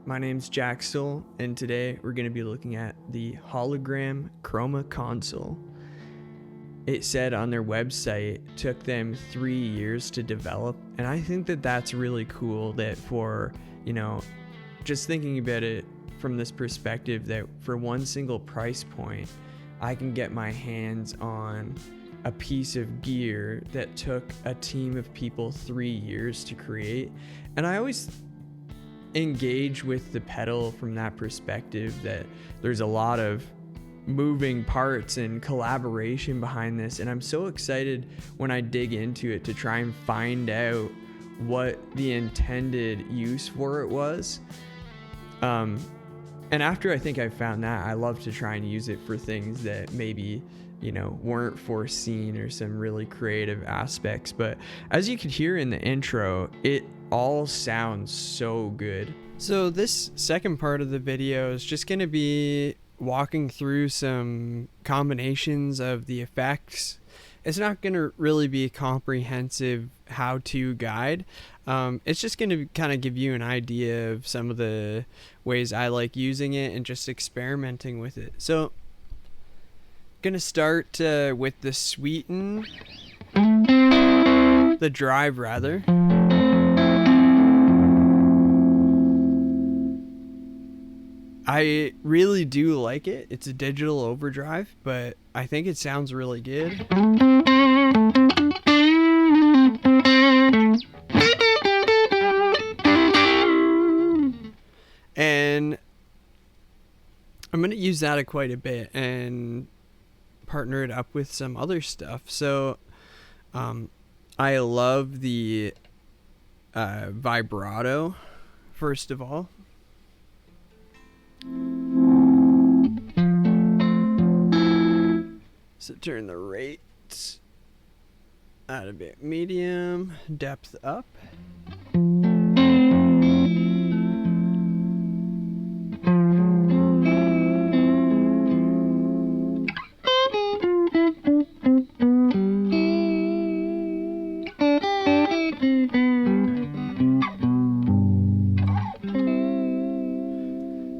My name's Jaxel, and today we're going to be looking at the Hologram Chroma console. It said on their website it took them 3 years to develop, and I think that that's really cool that for, just thinking about it from this perspective that for one single price point, I can get my hands on a piece of gear that took a team of people 3 years to create. And I always engage with the pedal from that perspective, that there's a lot of moving parts and collaboration behind this, and I'm so excited when I dig into it to try and find out what the intended use for it was. And after I think I found that, I love to try and use it for things that maybe weren't foreseen, or some really creative aspects. But as you could hear in the intro, it all sounds so good. So this second part of the video is just going to be walking through some combinations of the effects. It's not going to really be a comprehensive how-to guide. It's just going to kind of give you an idea of some of the ways I like using it and just experimenting with it. So gonna start with the sweeten, the drive rather. I really do like it. It's a digital overdrive, but I think it sounds really good. And I'm gonna use that quite a bit and partner it up with some other stuff. So I love the vibrato, first of all. So turn the rate at a bit medium, depth up.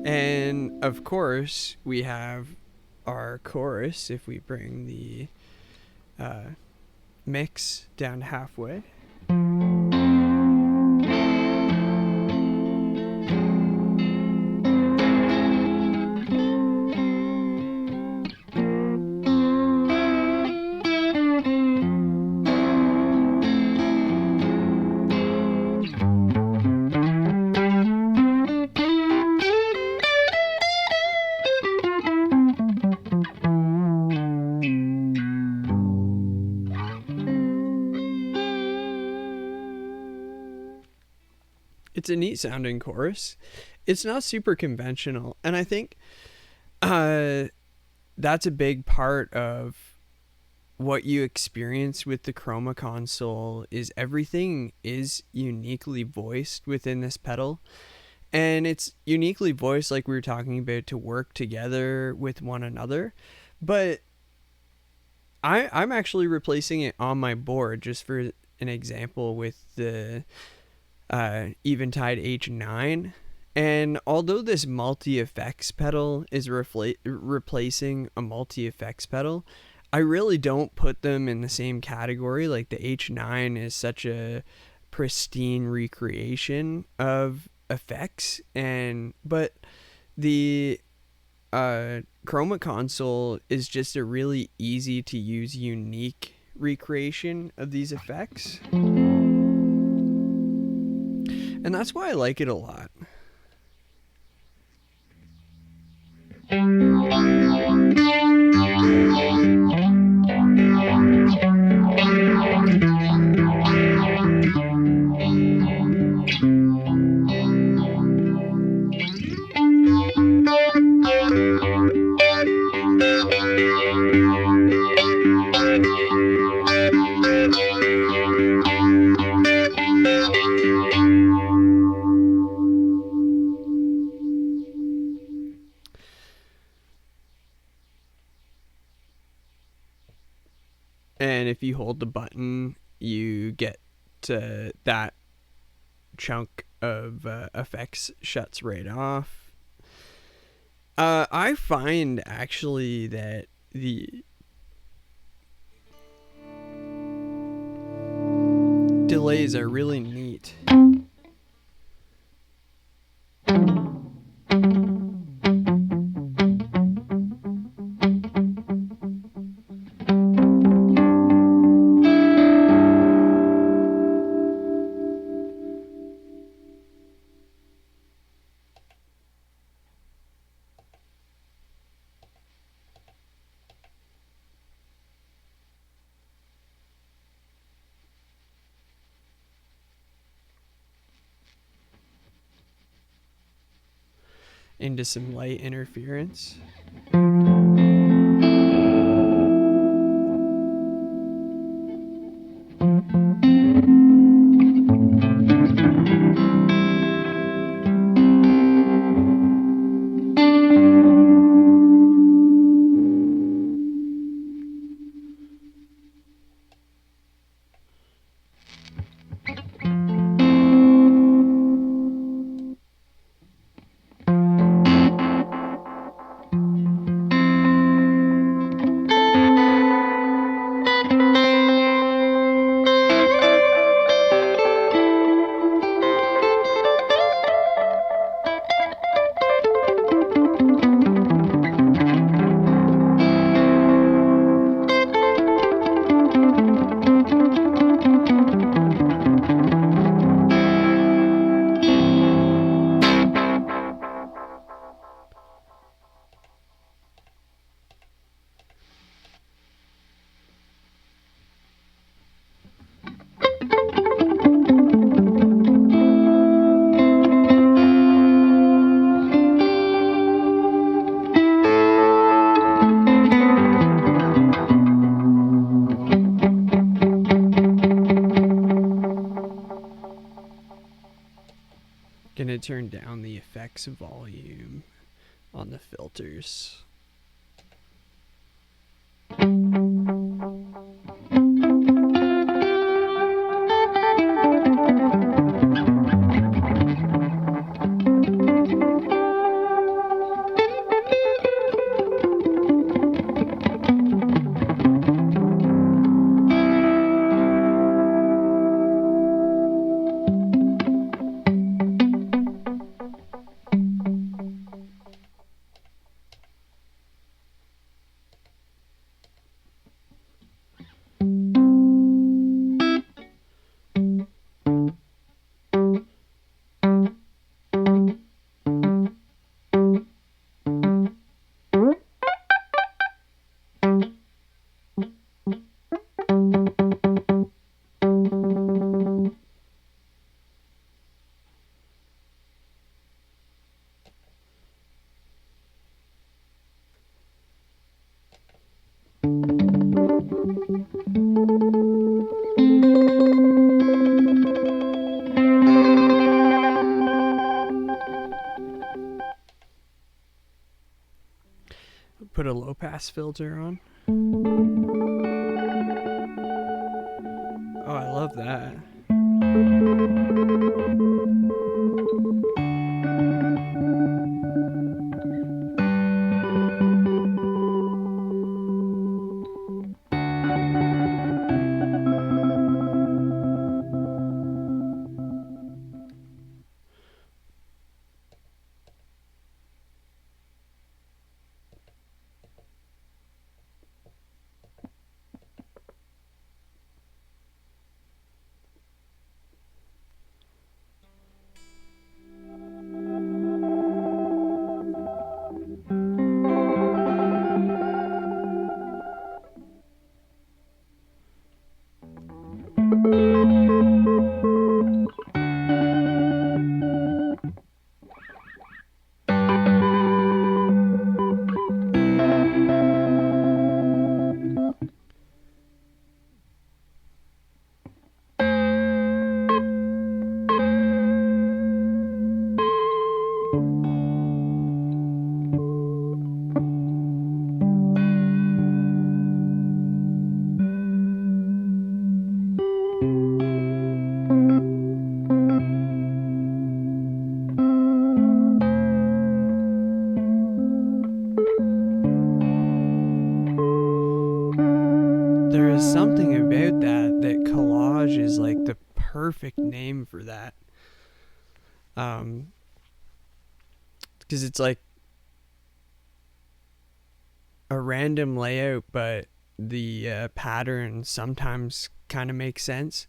And of course, we have our chorus if we bring the mix down halfway. It's a neat sounding chorus. It's not super conventional, and I think that's a big part of what you experience with the Chroma console. Is everything is uniquely voiced within this pedal, and it's uniquely voiced, like we were talking about, to work together with one another. But I'm actually replacing it on my board, just for an example, with the Eventide H9. And although this multi-effects pedal is replacing a multi-effects pedal, I really don't put them in the same category. Like, the H9 is such a pristine recreation of effects, but the Chroma console is just a really easy to use, unique recreation of these effects. And that's why I like it a lot. And if you hold the button, you get to that chunk of effects shuts right off. I find actually that the delays are really neat. Into some light interference. Gonna turn down the effects volume on the filters. Put a low pass filter on. Oh, I love that. perfect name for that. Because it's like a random layout, but the pattern sometimes kind of makes sense.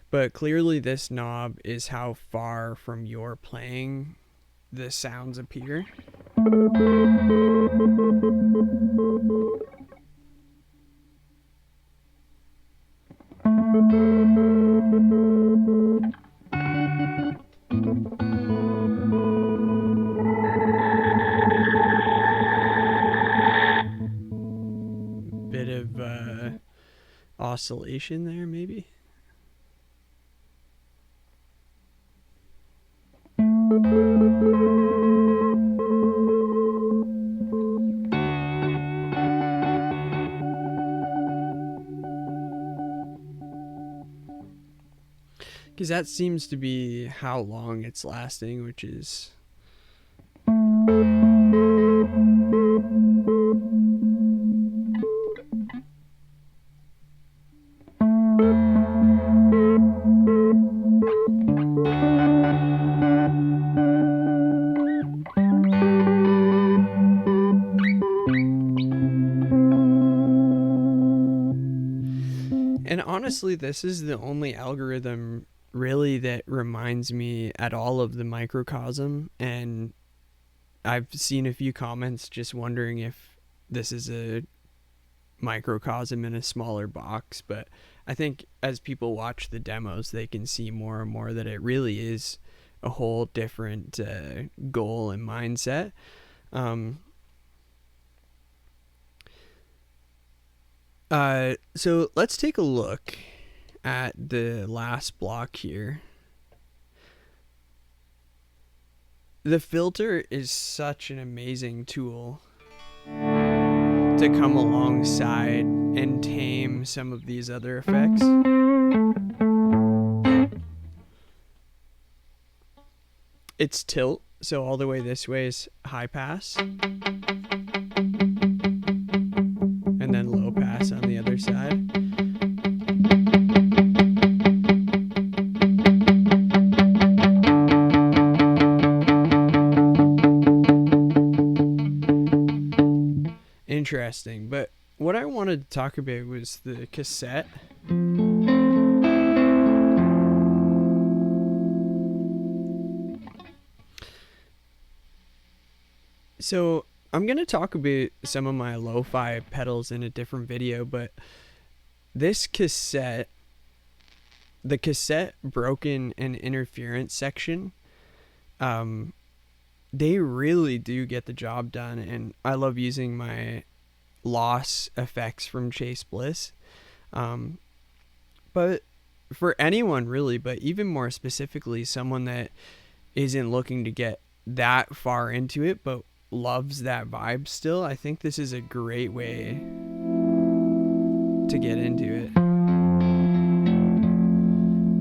But clearly this knob is how far from your playing the sounds appear. Bit of oscillation there, maybe. Because that seems to be how long it's lasting, which is and honestly, this is the only algorithm really that reminds me at all of the microcosm, and I've seen a few comments just wondering if this is a microcosm in a smaller box, but I think as people watch the demos, they can see more and more that it really is a whole different goal and mindset. So let's take a look at the last block here. The filter is such an amazing tool to come alongside and tame some of these other effects. It's tilt, so all the way this way is high pass, and then low pass on the other side. Interesting, but what I wanted to talk about was the cassette. So I'm going to talk about some of my lo-fi pedals in a different video, but this cassette, the cassette broken and interference section, they really do get the job done, and I love using my loss effects from Chase Bliss. But for anyone really, but even more specifically someone that isn't looking to get that far into it but loves that vibe still, I think this is a great way to get into it,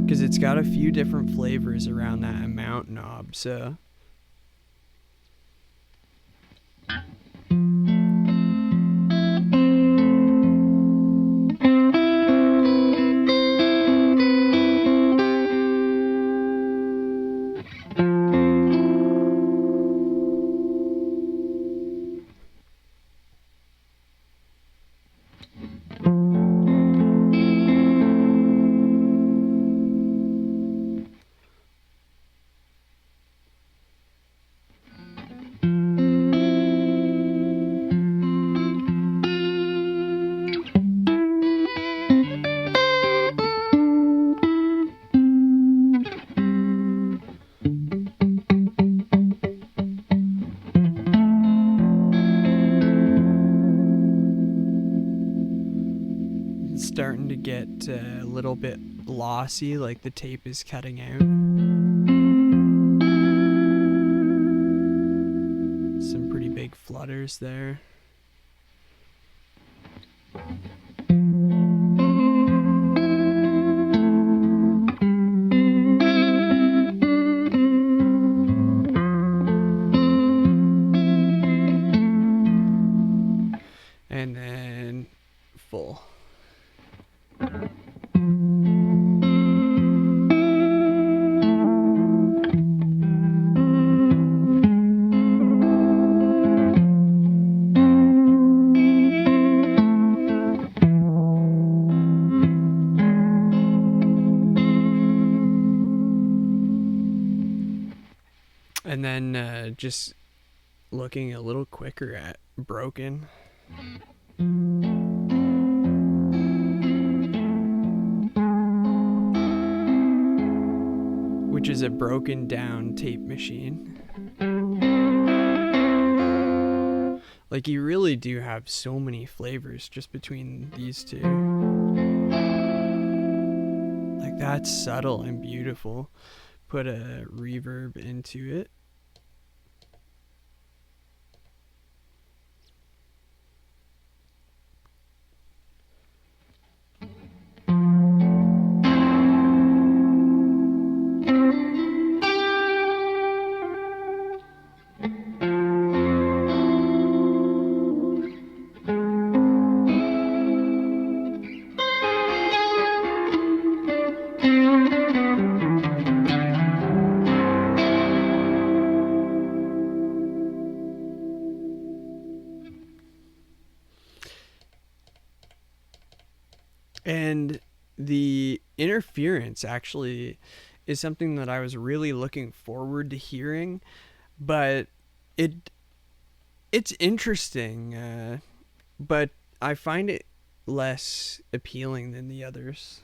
because it's got a few different flavors around that amount knob. So starting to get a little bit lossy, like the tape is cutting out. Some pretty big flutters there. And then full. And then just looking a little quicker at broken. Which is a broken down tape machine. Like, you really do have so many flavors just between these two. Like, that's subtle and beautiful. Put a reverb into it. And the interference actually is something that I was really looking forward to hearing, but it's interesting, but I find it less appealing than the others.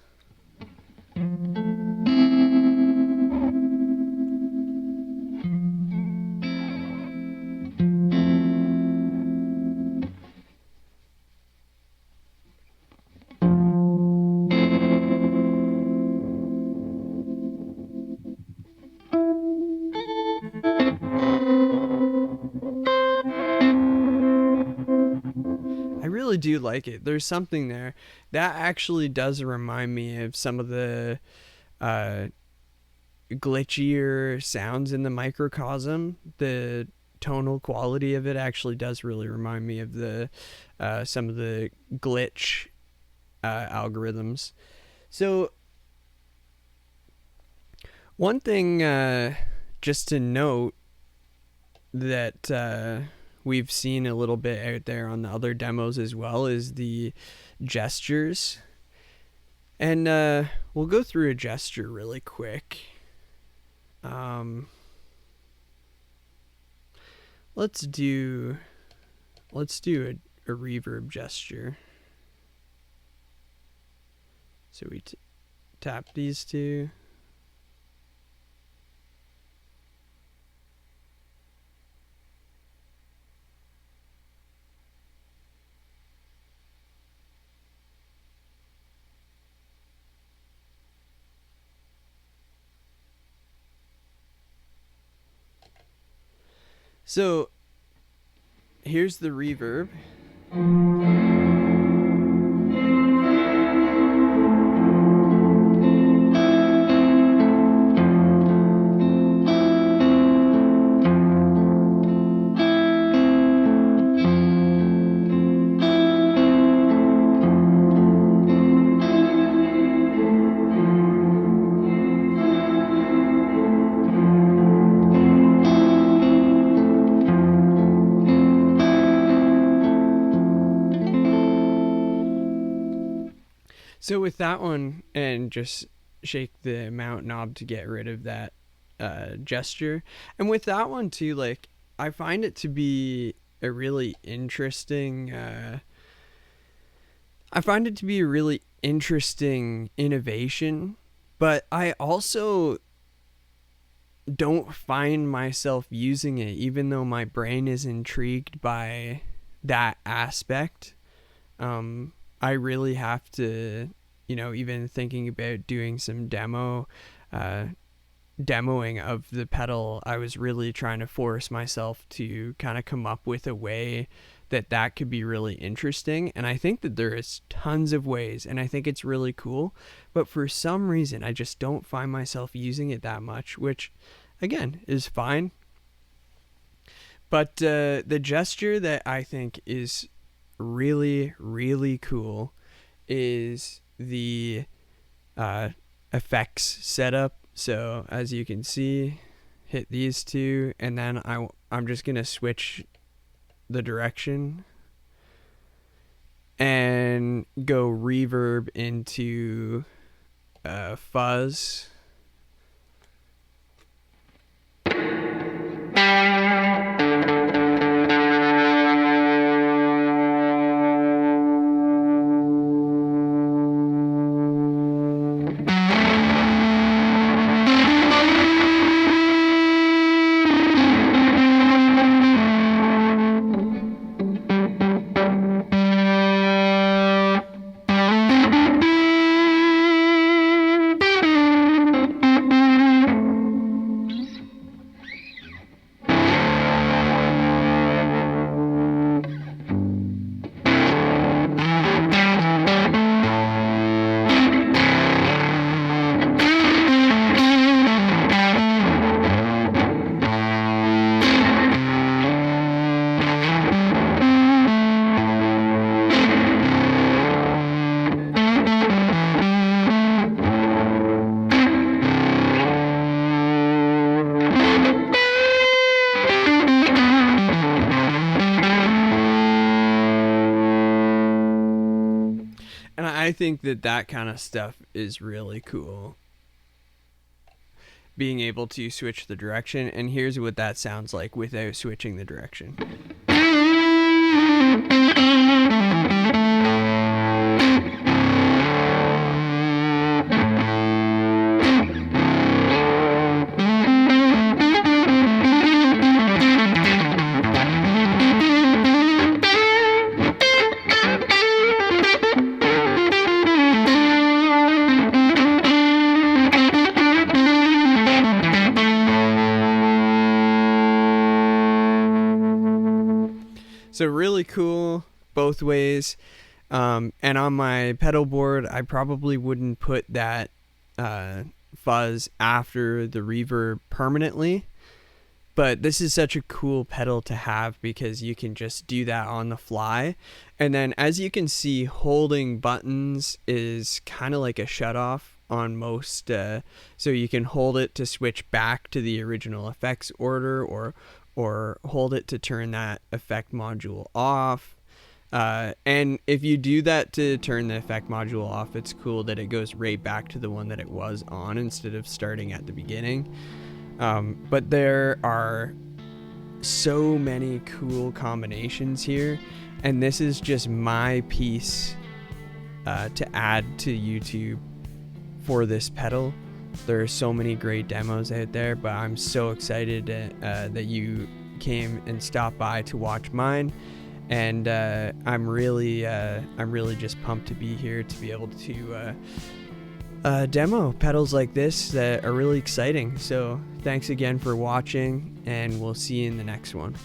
I really do like it. There's something there that actually does remind me of some of the glitchier sounds in the microcosm. The tonal quality of it actually does really remind me of the some of the glitch algorithms. So one thing just to note that we've seen a little bit out there on the other demos as well is the gestures. And we'll go through a gesture really quick. Let's do a reverb gesture. So we tap these two. So here's the reverb. So with that one, and just shake the mount knob to get rid of that gesture. And with that one too, like, I find it to be a really interesting innovation, but I also don't find myself using it, even though my brain is intrigued by that aspect. I really have to, even thinking about doing some demoing of the pedal, I was really trying to force myself to kind of come up with a way that could be really interesting. And I think that there is tons of ways, and I think it's really cool. But for some reason, I just don't find myself using it that much, which, again, is fine. But the gesture that I think is really, really cool is the effects setup. So as you can see, hit these two, and then I'm just gonna switch the direction and go reverb into fuzz. think that kind of stuff is really cool. Being able to switch the direction, and here's what that sounds like without switching the direction. So really cool both ways. And on my pedal board, I probably wouldn't put that fuzz after the reverb permanently. But this is such a cool pedal to have because you can just do that on the fly. And then as you can see, holding buttons is kind of like a shutoff on most. So you can hold it to switch back to the original effects order, or hold it to turn that effect module off. And if you do that to turn the effect module off, it's cool that it goes right back to the one that it was on instead of starting at the beginning. But there are so many cool combinations here, and this is just my piece to add to YouTube for this pedal. There are so many great demos out there, but I'm so excited that you came and stopped by to watch mine, and I'm really just pumped to be here to be able to demo pedals like this that are really exciting. So thanks again for watching, and we'll see you in the next one.